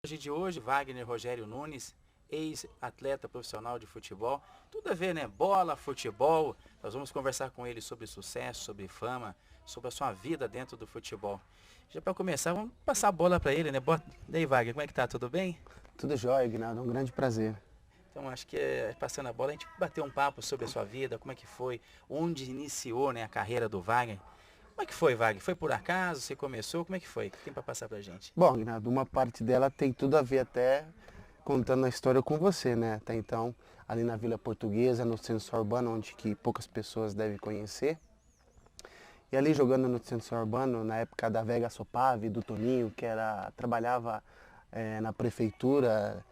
De hoje, Wagner Rogério Nunes, ex-atleta profissional de futebol. Tudo a ver, né? Bola, futebol. Nós vamos conversar com ele sobre sucesso, sobre fama, sobre a sua vida dentro do futebol. Já para começar, vamos passar a bola para ele, né? E aí, Wagner, como é que tá? Tudo bem? Tudo jóia, Ignaldo, um grande prazer. Então, acho que passando a bola, a gente bateu um papo sobre a sua vida, como é que foi, onde iniciou, né, a carreira do Wagner. Como é que foi, Wagner? Foi por acaso? Você começou? Como é que foi? O que tem para passar pra gente? Bom, Ignaldo, uma parte dela tem tudo a ver até contando a história com você, né? Até então, ali na Vila Portuguesa, no centro urbano, onde que poucas pessoas devem conhecer. E ali jogando no centro urbano, na época da Vega Sopave, do Toninho, trabalhava na prefeitura,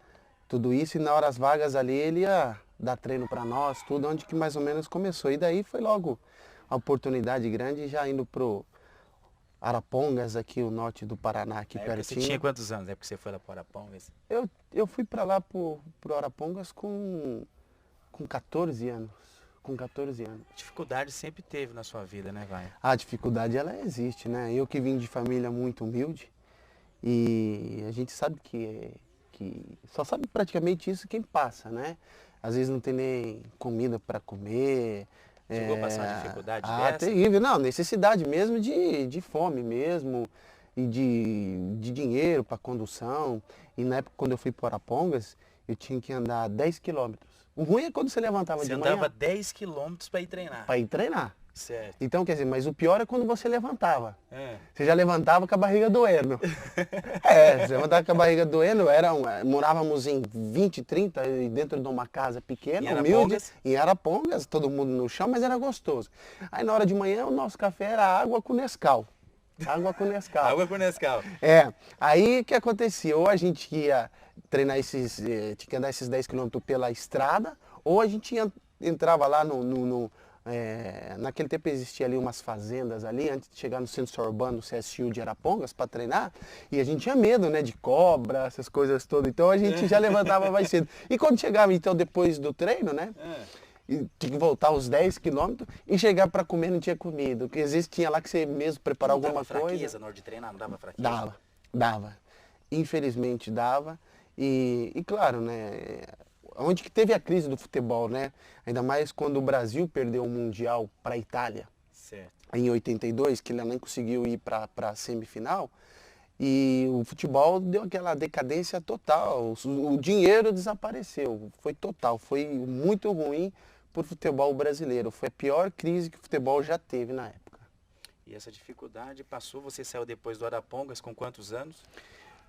tudo isso, e na horas vagas ali ele ia dar treino para nós, tudo, onde que mais ou menos começou. E daí foi logo a oportunidade grande, já indo pro Arapongas, aqui o norte do Paraná, aqui Na época você pertinho. tinha quantos anos? É porque você foi lá para Arapongas? Eu fui para lá pro Arapongas com 14 anos. Com 14 anos. Dificuldade sempre teve na sua vida, né, Wagner? A dificuldade ela existe, né? Eu que vim de família muito humilde e a gente sabe que só sabe praticamente isso quem passa, né? Às vezes não tem nem comida para comer. Chegou a passar uma dificuldade Ah, dessa? terrível. Não, necessidade mesmo de fome mesmo e de dinheiro para condução. E na época quando eu fui para Arapongas, eu tinha que andar 10 quilômetros. O ruim é quando você levantava Você de andava manhã 10 quilômetros para ir treinar. para ir treinar. Certo. Então, quer dizer, mas o pior é quando você levantava. É. Você já levantava com a barriga doendo. Você levantava com a barriga doendo, morávamos em 20, 30, dentro de uma casa pequena, Em humilde, Arapongas? em Arapongas, todo mundo no chão, mas era gostoso. Aí na hora de manhã o nosso café era água com Nescau. Água com Nescau. Água com Nescau. Aí o que acontecia? Ou a gente ia treinar tinha que andar esses 10 quilômetros pela estrada, ou a gente entrava lá naquele tempo existia ali umas fazendas ali, antes de chegar no centro urbano, no CSU de Arapongas, para treinar, e a gente tinha medo, né, de cobra, essas coisas todas, então a gente já levantava mais cedo. E quando chegava, então, depois do treino, né, e tinha que voltar os 10 quilômetros e chegar para comer, não tinha comida, porque às vezes tinha lá que você mesmo preparar Não alguma dava coisa. fraqueza na hora de treinar? Não dava fraqueza? Dava. Infelizmente dava. E claro, né? Onde que teve a crise do futebol, né? Ainda mais quando o Brasil perdeu o Mundial para a Itália Certo. em 82, que ele nem conseguiu ir para a semifinal. E o futebol deu aquela decadência total. O dinheiro desapareceu. Foi total. Foi muito ruim para o futebol brasileiro. Foi a pior crise que o futebol já teve na época. E essa dificuldade passou, você saiu depois do Arapongas com quantos anos?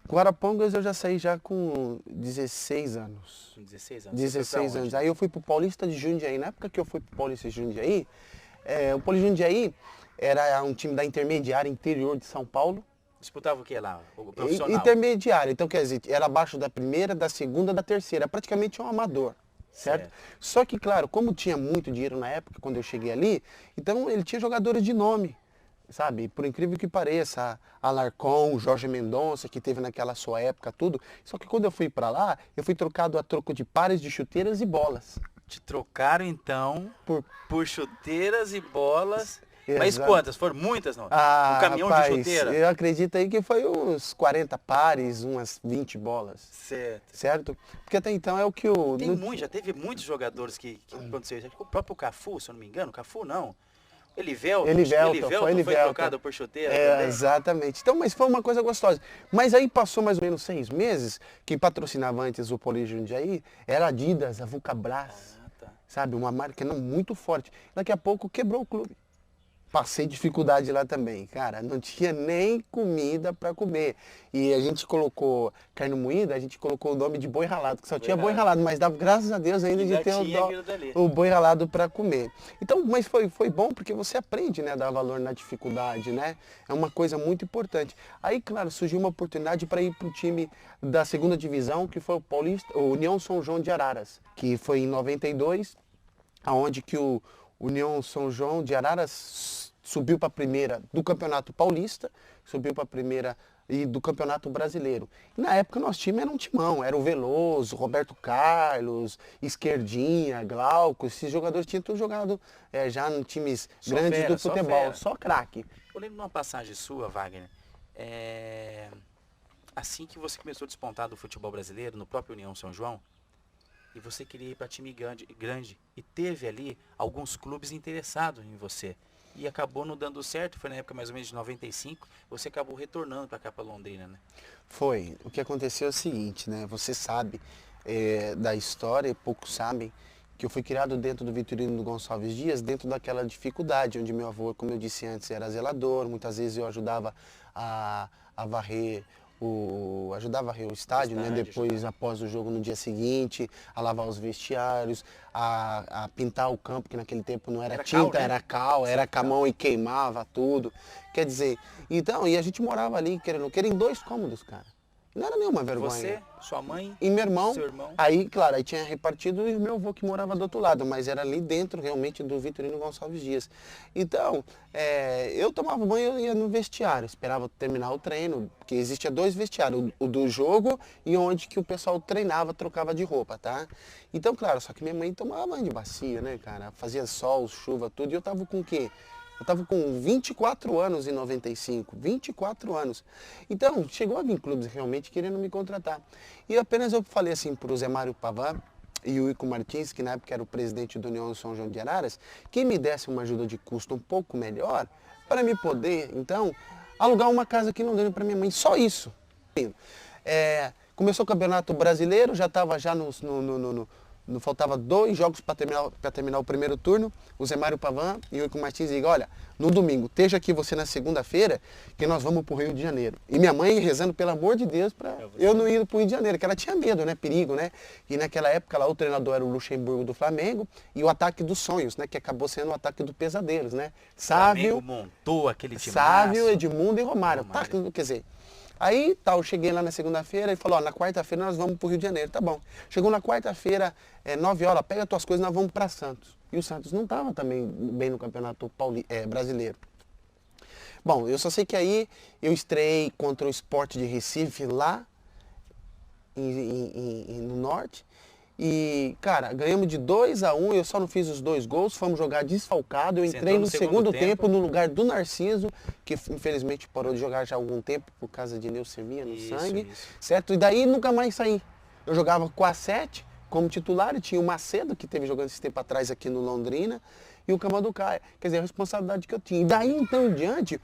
Com Arapongas eu já saí já com 16 anos. Com 16 anos. 16 anos. Aí eu fui pro Paulista de Jundiaí. Na época que eu fui pro Paulista de Jundiaí, o Paulista de Jundiaí era um time da intermediária interior de São Paulo. Disputava o que lá? O profissional? Intermediária, então quer dizer, era abaixo da primeira, da segunda, da terceira. Praticamente um amador. Certo? Só que, claro, como tinha muito dinheiro na época, quando eu cheguei ali, então ele tinha jogadores de nome. Sabe, por incrível que pareça, Alarcon, Jorge Mendonça, que teve naquela sua época, tudo. Só que quando eu fui para lá, eu fui trocado a troco de pares de chuteiras e bolas. Te trocaram então por chuteiras e bolas. Mas Exato. quantas? Foram muitas, não? Ah, Um caminhão rapaz, de chuteira? eu acredito aí que foi uns 40 pares, umas 20 bolas. Certo. Certo? Porque até então é o que o... Já teve muitos jogadores que aconteceu isso. O próprio Cafu, se eu não me engano, Cafu não. Elivelton foi trocado por chuteira também? Exatamente. Então, mas foi uma coisa gostosa. Mas aí passou mais ou menos 6 meses, que patrocinava antes o Paulista de Jundiaí, era Adidas, a Vulcabras, sabe? Uma marca não muito forte. Daqui a pouco quebrou o clube. Passei dificuldade lá também, cara, não tinha nem comida para comer. E a gente colocou carne moída, a gente colocou o nome de boi ralado, que só tinha boi ralado, mas dava graças a Deus ainda de ter o boi ralado para comer. Então, mas foi bom porque você aprende, né, a dar valor na dificuldade, né? É uma coisa muito importante. Aí, claro, surgiu uma oportunidade para ir para o time da segunda divisão, que foi o União São João de Araras, que foi em 92, aonde que o União São João de Araras subiu para a primeira do Campeonato Paulista, subiu para a primeira e do Campeonato Brasileiro. E na época nosso time era um timão, era o Veloso, Roberto Carlos, Esquerdinha, Glauco, esses jogadores tinham tudo jogado já em times grandes do futebol, só craque. Eu lembro de uma passagem sua, Wagner, assim que você começou a despontar do futebol brasileiro, no próprio União São João, e você queria ir para time grande, e teve ali alguns clubes interessados em você, e acabou não dando certo, foi na época mais ou menos de 95, você acabou retornando para cá, para Londrina, né? Foi. O que aconteceu é o seguinte, né? Você sabe da história, e poucos sabem, que eu fui criado dentro do Vitorino Gonçalves Dias, dentro daquela dificuldade, onde meu avô, como eu disse antes, era zelador, muitas vezes eu ajudava a varrer ajudava a varrer o estádio, né? Depois, após o jogo no dia seguinte, a lavar os vestiários, a pintar o campo, que naquele tempo não era tinta, cal, né? Era cal, era com a mão e queimava tudo. Quer dizer, então, e a gente morava ali, querendo em 2 cômodos, cara. Não era nenhuma vergonha. Você, sua mãe, e meu irmão, seu irmão. Aí, claro, aí tinha repartido e o meu avô que morava do outro lado, mas era ali dentro realmente do Vitorino Gonçalves Dias. Então, eu tomava banho e ia no vestiário, esperava terminar o treino, porque existia 2 vestiários, o do jogo e onde que o pessoal treinava, trocava de roupa, tá? Então, claro, só que minha mãe tomava banho de bacia, né, cara? Fazia sol, chuva, tudo, e eu tava com o quê? Eu estava com 24 anos em 95, 24 anos. Então, chegou a vir clubes realmente querendo me contratar. E apenas eu falei assim para o Zé Mário Pavan e o Ico Martins, que na época era o presidente do União São João de Araras, que me desse uma ajuda de custo um pouco melhor, para me poder, então, alugar uma casa aqui não dando para minha mãe. Só isso. Começou o Campeonato Brasileiro, já estava já faltava 2 jogos para terminar o primeiro turno. O Zé Mário Pavan e o Ico Martins digam, olha, no domingo, esteja aqui você na segunda-feira, que nós vamos para o Rio de Janeiro. E minha mãe rezando, pelo amor de Deus, para eu não ir para o Rio de Janeiro, que ela tinha medo, né? Perigo, né? E naquela época lá o treinador era o Luxemburgo do Flamengo e o ataque dos sonhos, né? Que acabou sendo o ataque do pesadelos, né? Sávio, montou aquele time. Sávio, Edmundo e Romário. Tá, quer dizer, aí, tá, eu cheguei lá na segunda-feira e falou, ó, na quarta-feira nós vamos pro Rio de Janeiro, tá bom. Chegou na quarta-feira, 9 horas, pega tuas coisas, nós vamos para Santos. E o Santos não estava também bem no Campeonato Brasileiro. Bom, eu só sei que aí eu estreiei contra o Sport de Recife lá no Norte. E, cara, ganhamos de 2-1, eu só não fiz os 2 gols, fomos jogar desfalcado. Eu entrei no segundo tempo no lugar do Narciso, que infelizmente parou de jogar já há algum tempo por causa de leucemia no sangue, certo? E daí nunca mais saí. Eu jogava com a 7 como titular e tinha o Macedo, que teve jogando esse tempo atrás aqui no Londrina, e o Camanducaia. Quer dizer, a responsabilidade que eu tinha. E daí então em diante,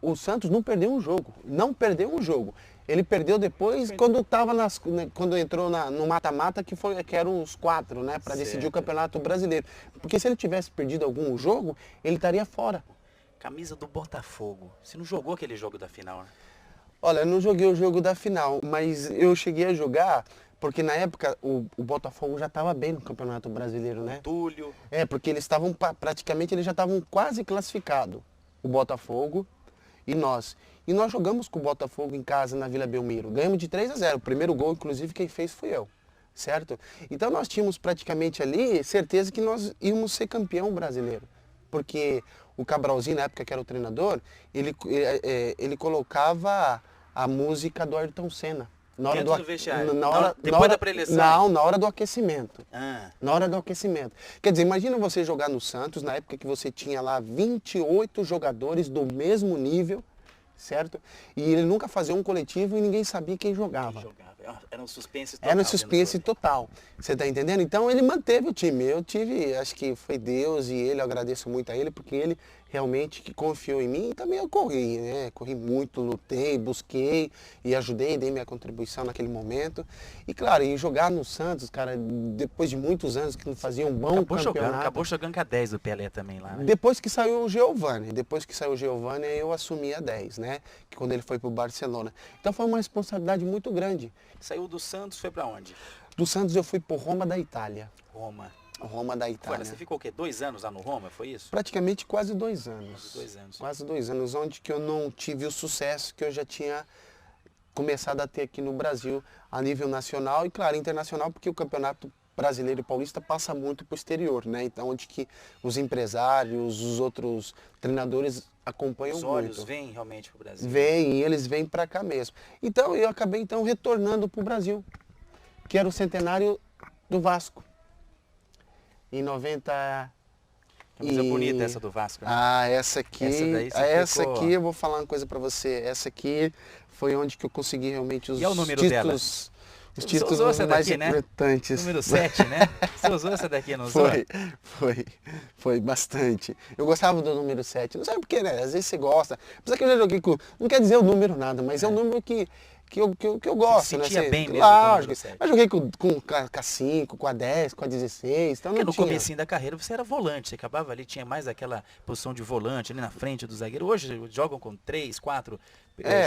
o Santos não perdeu um jogo. Não perdeu um jogo. Ele perdeu depois quando quando entrou no mata-mata, que eram os 4, né? Para decidir o Campeonato Brasileiro. Porque se ele tivesse perdido algum jogo, ele estaria fora. Camisa do Botafogo. Você não jogou aquele jogo da final, né? Olha, eu não joguei o jogo da final, mas eu cheguei a jogar, porque na época o Botafogo já estava bem no Campeonato Brasileiro, né? Túlio. Porque eles estavam, praticamente, eles já estavam quase classificados. O Botafogo e nós. E nós jogamos com o Botafogo em casa, na Vila Belmiro. Ganhamos de 3-0. O primeiro gol, inclusive, quem fez fui eu. Certo? Então nós tínhamos praticamente ali certeza que nós íamos ser campeão brasileiro. Porque o Cabralzinho, na época que era o treinador, ele colocava a música do Ayrton Senna. Na hora do vestiário. Depois da preleção? Não, na hora do aquecimento. Na hora do aquecimento. Quer dizer, imagina você jogar no Santos, na época que você tinha lá 28 jogadores do mesmo nível, certo? E ele nunca fazia um coletivo e ninguém sabia quem jogava. Era um suspense total. Era um suspense total. Você tá entendendo? Então ele manteve o time. Eu tive, acho que foi Deus e ele, eu agradeço muito a ele, porque ele realmente que confiou em mim e também eu corri, né? Corri muito, lutei, busquei e ajudei, dei minha contribuição naquele momento. E claro, e jogar no Santos, cara, depois de muitos anos que não fazia um bom campeonato. Acabou jogando com a 10 do Pelé também lá, né? Depois que saiu o Giovani, eu assumi a 10, né? Que quando ele foi pro Barcelona. Então foi uma responsabilidade muito grande. Saiu do Santos, foi para onde? Do Santos eu fui pro Roma da Itália. Roma da Itália. Você ficou o quê? 2 anos lá no Roma, foi isso? Praticamente quase 2 anos. Quase 2 anos, onde que eu não tive o sucesso que eu já tinha começado a ter aqui no Brasil, a nível nacional e, claro, internacional, porque o Campeonato Brasileiro e Paulista passa muito pro exterior, né? Então, onde que os empresários, os outros treinadores acompanham muito. Os olhos vêm realmente pro Brasil. Vêm, e eles vêm para cá mesmo. Então, eu acabei, então, retornando pro Brasil, que era o centenário do Vasco. Em 90... Camisa bonita essa do Vasco, né? Ah, essa aqui, Essa daí aqui eu vou falar uma coisa pra você. Essa aqui foi onde que eu consegui realmente os E é o número títulos, os Você usou essa títulos mais daqui, né? importantes. Número 7, né? Você usou essa daqui, não usou? Foi bastante. Eu gostava do número 7. Não sabe por quê, né? Às vezes você gosta. Apesar que eu já joguei com. Não quer dizer o número nada, mas é um número que eu gosto, né? sentia bem mesmo com o lógico. número 7. Eu joguei com a 5, com a 10, com a 16. Então Porque não no tinha. comecinho da carreira você era volante, você acabava ali, tinha mais aquela posição de volante ali na frente do zagueiro. Hoje jogam com 3, 4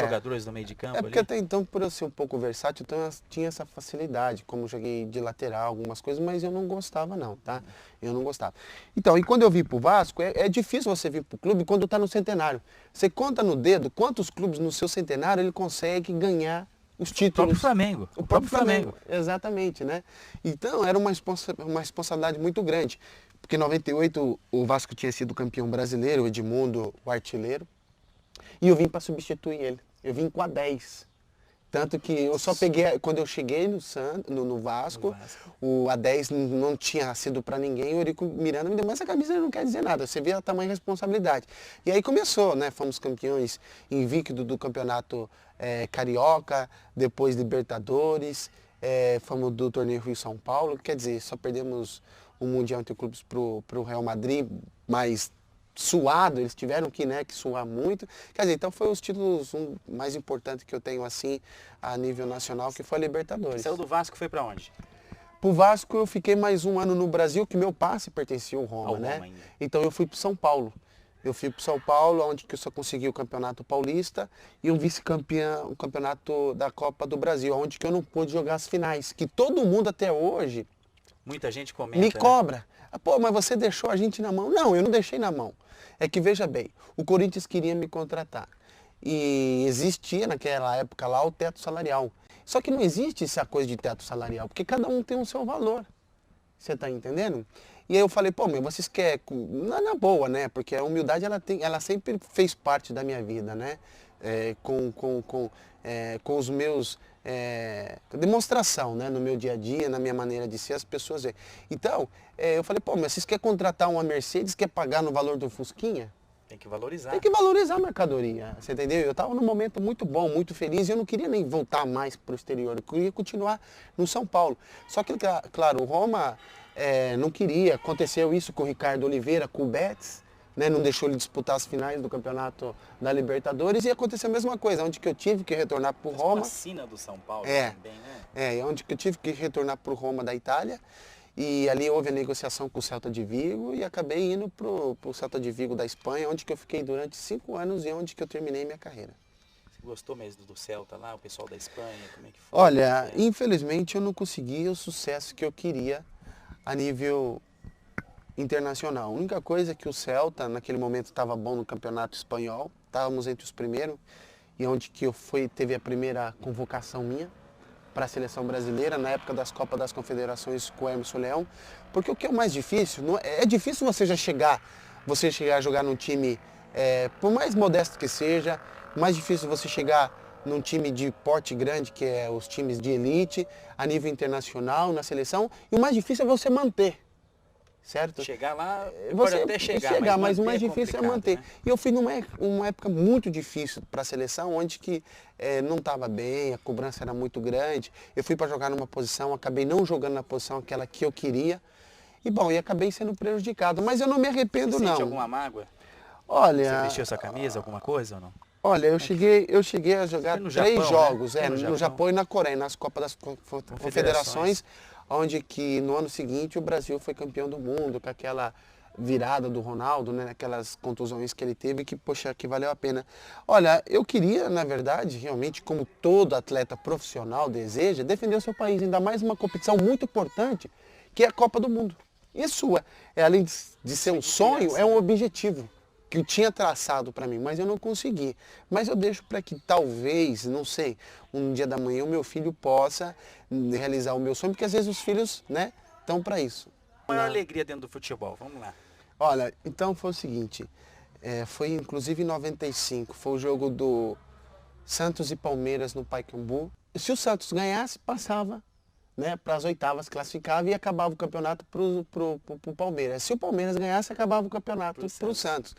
jogadores no meio de campo É porque ali. até então, por eu ser um pouco versátil, então eu tinha essa facilidade, como eu joguei de lateral, algumas coisas, mas eu não gostava não, tá? Eu não gostava. Então, e quando eu vim pro Vasco, é difícil você vir pro clube quando tá no centenário. Você conta no dedo quantos clubes no seu centenário ele consegue ganhar os títulos. O próprio Flamengo. O próprio Flamengo, exatamente, né? Então, era uma responsabilidade muito grande. Porque em 98 o Vasco tinha sido campeão brasileiro, o Edmundo, o artilheiro. E eu vim para substituir ele. Eu vim com a 10. Tanto que eu só peguei, quando eu cheguei no Vasco, o A10 não tinha sido para ninguém, o Eurico Miranda me deu, mas essa camisa não quer dizer nada, você vê a tamanha responsabilidade. E aí começou, né? Fomos campeões invicto do campeonato Carioca, depois Libertadores, fomos do torneio Rio-São Paulo, quer dizer, só perdemos o Mundial entre clubes pro Real Madrid, mas suado, eles tiveram que suar muito. Quer dizer, então foi os títulos mais importantes que eu tenho assim a nível nacional, que foi a Libertadores. Saiu do Vasco, foi para onde? Pro Vasco eu fiquei mais um ano no Brasil, que meu passe pertencia ao Roma, né? Roma ainda. Então eu fui pro São Paulo. Eu fui pro São Paulo, onde que eu só consegui o Campeonato Paulista e um vice-campeão, o Campeonato da Copa do Brasil, onde que eu não pude jogar as finais, que todo mundo até hoje Muita gente comenta, me né? cobra. Ah, pô, mas você deixou a gente na mão. Não, eu não deixei na mão. É que, veja bem, o Corinthians queria me contratar. E existia naquela época lá o teto salarial. Só que não existe essa coisa de teto salarial, porque cada um tem o seu valor. Você tá entendendo? E aí eu falei, pô, vocês querem, na boa, né? Porque a humildade, ela sempre fez parte da minha vida, né? Com os meus... demonstração, né? No meu dia a dia, na minha maneira de ser, as pessoas veem. Então, eu falei, pô, mas vocês querem contratar uma Mercedes, quer pagar no valor do Fusquinha? Tem que valorizar. Tem que valorizar a mercadoria, você entendeu? Eu estava num momento muito bom, muito feliz, e eu não queria nem voltar mais para o exterior, eu queria continuar no São Paulo. Só que, claro, o Roma não queria, aconteceu isso com o Ricardo Oliveira, com o Betis, né? Não deixou ele disputar as finais do campeonato da Libertadores, e aconteceu a mesma coisa, onde que eu tive que retornar para o Roma. Uma sina do São Paulo também, né? Onde que eu tive que retornar para o Roma da Itália. E ali houve a negociação com o Celta de Vigo e acabei indo pro Celta de Vigo da Espanha, onde que eu fiquei durante 5 anos e onde que eu terminei minha carreira. Você gostou mesmo do Celta lá, o pessoal da Espanha, como é que foi? Olha, infelizmente eu não consegui o sucesso que eu queria a nível internacional. A única coisa é que o Celta, naquele momento, estava bom no campeonato espanhol, estávamos entre os primeiros, e onde que teve a primeira convocação minha para a seleção brasileira, na época das Copas das Confederações com o Emerson Leão, porque o que é o mais difícil, é difícil você chegar a jogar num time, por mais modesto que seja, mais difícil você chegar num time de porte grande, que é os times de elite, a nível internacional, na seleção, e o mais difícil é você manter. Certo? Chegar lá, pode até chegar, mas o mais difícil é manter. Né? E eu fui numa época muito difícil para a seleção, onde que não estava bem, a cobrança era muito grande. Eu fui para jogar numa posição, acabei não jogando na posição aquela que eu queria. E bom, e acabei sendo prejudicado. Mas eu não me arrependo, Você não. sente alguma mágoa? Olha... Você vestiu essa camisa, alguma coisa ou não? Olha, eu cheguei a jogar 3 jogos, né? no Japão e na Coreia, nas Copas das Confederações, onde que no ano seguinte o Brasil foi campeão do mundo, com aquela virada do Ronaldo, né, aquelas contusões que ele teve, que, poxa, que valeu a pena. Olha, eu queria, na verdade, realmente, como todo atleta profissional deseja, defender o seu país, ainda mais uma competição muito importante, que é a Copa do Mundo. Isso além de ser um sonho, é um objetivo que eu tinha traçado para mim, mas eu não consegui. Mas eu deixo para que talvez, não sei, um dia da manhã o meu filho possa realizar o meu sonho, porque às vezes os filhos, né, estão para isso. Qual é a alegria dentro do futebol? Vamos lá. Olha, então foi o seguinte, foi inclusive em 95, foi o jogo do Santos e Palmeiras no Pacaembu. Se o Santos ganhasse, passava né, para as oitavas, classificava e acabava o campeonato pro Palmeiras. Se o Palmeiras ganhasse, acabava o campeonato pro Santos.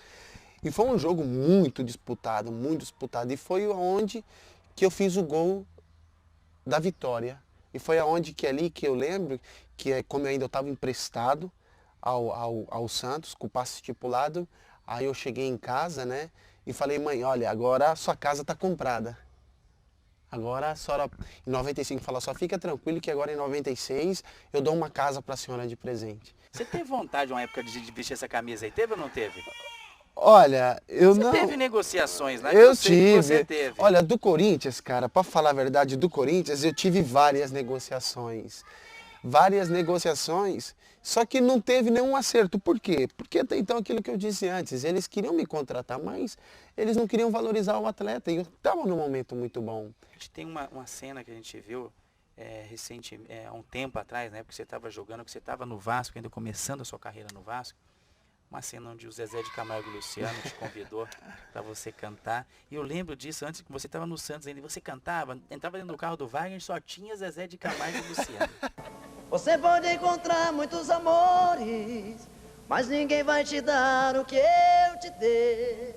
E foi um jogo muito disputado, muito disputado. E foi onde que eu fiz o gol da vitória. E foi aonde que ali que eu lembro, que é como eu ainda estava emprestado ao Santos, com o passe estipulado, aí eu cheguei em casa, né, e falei, mãe, olha, agora a sua casa está comprada. Agora a senhora, em 95, fala, só fica tranquilo que agora em 96 eu dou uma casa para a senhora de presente. Você teve vontade uma época de vestir essa camisa aí? Teve ou não teve? Olha, eu Você não... teve negociações, né? Eu sei que tive. você teve. Olha, do Corinthians, cara, para falar a verdade, do Corinthians, eu tive várias negociações. Várias negociações, só que não teve nenhum acerto. Por quê? Porque até então aquilo que eu disse antes, eles queriam me contratar, mas eles não queriam valorizar o atleta. E eu estava num momento muito bom. A gente tem uma cena que a gente viu há um tempo atrás, né? Porque você estava jogando, que você estava no Vasco, ainda começando a sua carreira no Vasco. Uma cena onde o Zezé de Camargo e Luciano te convidou para você cantar. E eu lembro disso antes que você estava no Santos ainda. Você cantava, entrava dentro do carro do Wagner, só tinha Zezé de Camargo e Luciano. Você pode encontrar muitos amores, mas ninguém vai te dar o que eu te dei.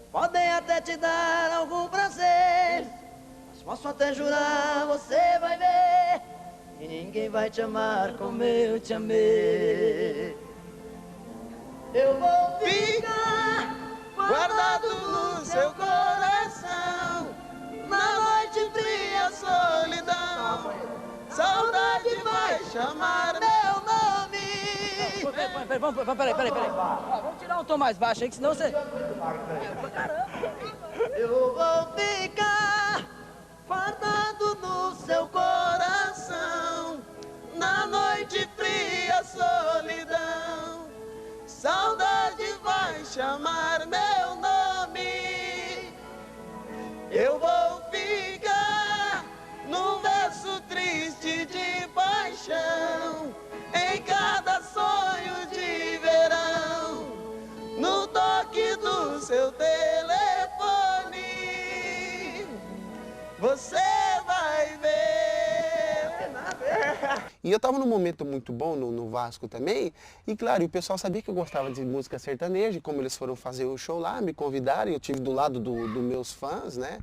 Podem até te dar algum prazer, mas posso até jurar, você vai ver, e ninguém vai te amar como eu te amei. Eu vou ficar guardado no seu coração, na noite fria, solidão. Saudade vai chamar meu nome. Peraí. Vamos tirar um tom mais baixo aí, que senão você... Caramba. Eu vou ficar guardado no seu coração, na noite fria, solidão. Saudade vai chamar meu nome. Eu vou ficar num verso triste de paixão, em cada sonho de verão, no toque do seu telefone, você vai ver. E eu estava num momento muito bom no Vasco também, e claro, o pessoal sabia que eu gostava de música sertaneja, e como eles foram fazer o show lá, me convidaram, e eu tive do lado dos meus fãs, né?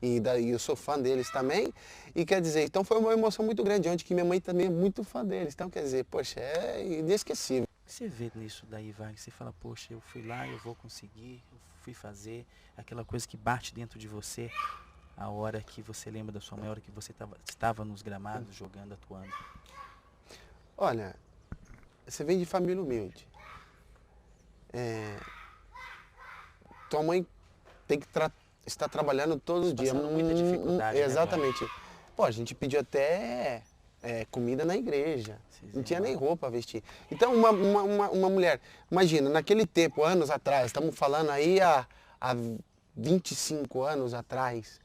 E eu sou fã deles também, e quer dizer, então foi uma emoção muito grande, onde que minha mãe também é muito fã deles, então quer dizer, poxa, é inesquecível. O que você vê nisso daí, Wagner? Você fala, poxa, eu fui lá, eu vou conseguir, eu fui fazer, aquela coisa que bate dentro de você, a hora que você lembra da sua mãe, a hora que você estava nos gramados, jogando, atuando. Olha, você vem de família humilde. Tua mãe tem que estar trabalhando todos os dias. Passando muita dificuldade, né, exatamente. Pô, a gente pediu até comida na igreja. Não tinha nem roupa a vestir. Então, uma mulher, imagina, naquele tempo, anos atrás, estamos falando aí há 25 anos atrás.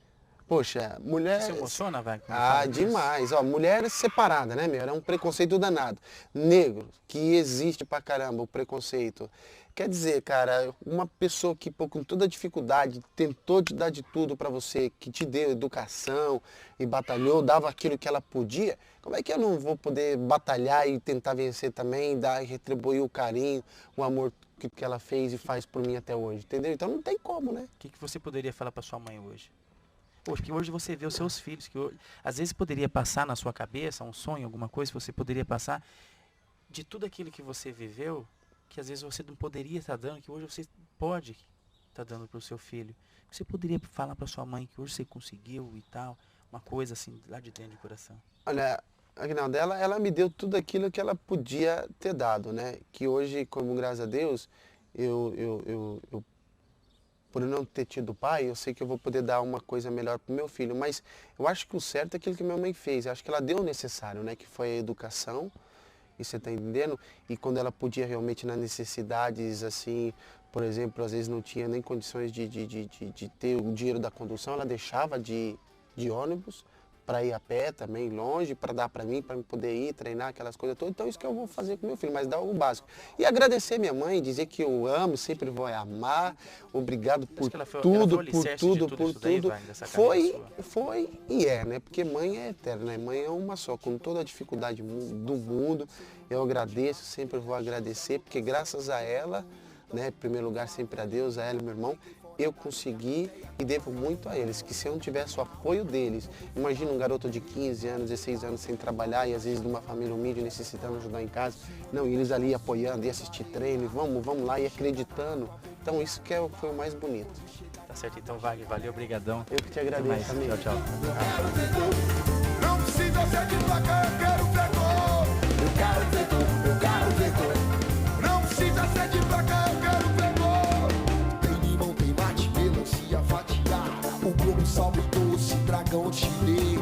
Poxa, mulher... Você se emociona, vai? Demais. Ó, mulher separada, né, meu? É um preconceito danado. Negro, que existe pra caramba o preconceito. Quer dizer, cara, uma pessoa que, pô, com toda dificuldade, tentou te dar de tudo pra você, que te deu educação e batalhou, dava aquilo que ela podia, como é que eu não vou poder batalhar e tentar vencer também, dar e retribuir o carinho, o amor que ela fez e faz por mim até hoje, entendeu? Então não tem como, né? O que você poderia falar pra sua mãe hoje? Poxa, que hoje você vê os seus filhos, que hoje, às vezes poderia passar na sua cabeça um sonho, alguma coisa, você poderia passar de tudo aquilo que você viveu, que às vezes você não poderia estar dando, que hoje você pode estar dando para o seu filho. Você poderia falar para sua mãe que hoje você conseguiu e tal, uma coisa assim, lá de dentro do coração. Olha, Aguinaldo, ela me deu tudo aquilo que ela podia ter dado, né? Que hoje, como graças a Deus, eu por não ter tido pai, eu sei que eu vou poder dar uma coisa melhor para o meu filho. Mas eu acho que o certo é aquilo que minha mãe fez. Eu acho que ela deu o necessário, né? Que foi a educação, e você está entendendo? E quando ela podia realmente nas necessidades, assim, por exemplo, às vezes não tinha nem condições de ter o dinheiro da condução, ela deixava de ônibus para ir a pé também, longe, para dar para mim poder ir, treinar, aquelas coisas todas. Então, isso que eu vou fazer com meu filho, mas dar o básico. E agradecer minha mãe, dizer que eu amo, sempre vou amar, obrigado por tudo, por tudo. Foi e é, né? Porque mãe é eterna, né? Mãe é uma só, com toda a dificuldade do mundo. Eu agradeço, sempre vou agradecer, porque graças a ela, né, em primeiro lugar sempre a Deus, a ela e meu irmão, eu consegui e devo muito a eles, que se eu não tivesse o apoio deles, imagina um garoto de 15 anos, 16 anos sem trabalhar e às vezes de uma família humilde necessitando ajudar em casa, não, e eles ali apoiando e assistir treino, vamos lá e acreditando, então isso que foi o mais bonito. Tá certo, então valeu, obrigadão. Eu que te agradeço, amigo. Tchau. Não precisa ser de placa, eu quero ver gol. Eu quero ver gol. Não precisa ser de placa, eu quero ver gol. Tem limão, tem mate, melancia fatiada. O globo salve doce, dragão chinês.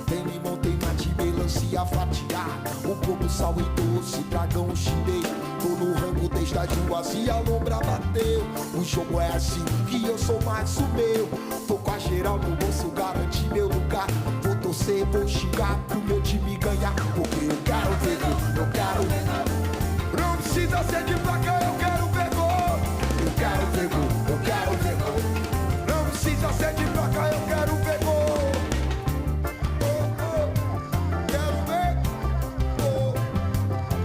Tem limão, tem mate, melancia fatiada. O globo salve doce, dragão chinês. Tô no rango desde as ruas e a lombra bateu. O jogo é assim que eu sou mais o meu. Tô com a geral no bolso, garanti meu lugar. Vou torcer, vou xingar pro meu time ganhar. Porque eu quero ver gol, eu quero ver gol. Não precisa ser de placa, eu quero ver gol. Eu quero ver gol, eu quero ver gol. Não precisa ser de placa, eu quero ver gol. Quero ver gol.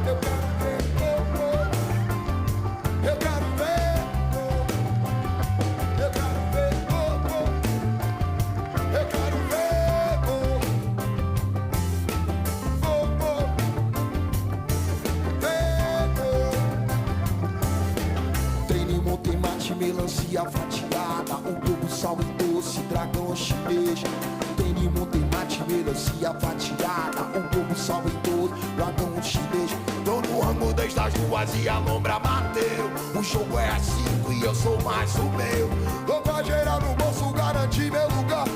Eu quero ver gol. Eu quero ver gol. Eu quero ver gol. Eu quero ver gol. Gol. Ver gol. Tem limão, tem mate, melancia fatiada. O globo sal e doce, dragão chinês. Tem limão, tem mate, melancia fatiada. O globo sal e doce, dragão chinês. Tô no ramo desde as ruas e a lombra bateu. O jogo é a 5 e eu sou mais o meu. Tô pra gerar no bolso, garanti meu lugar.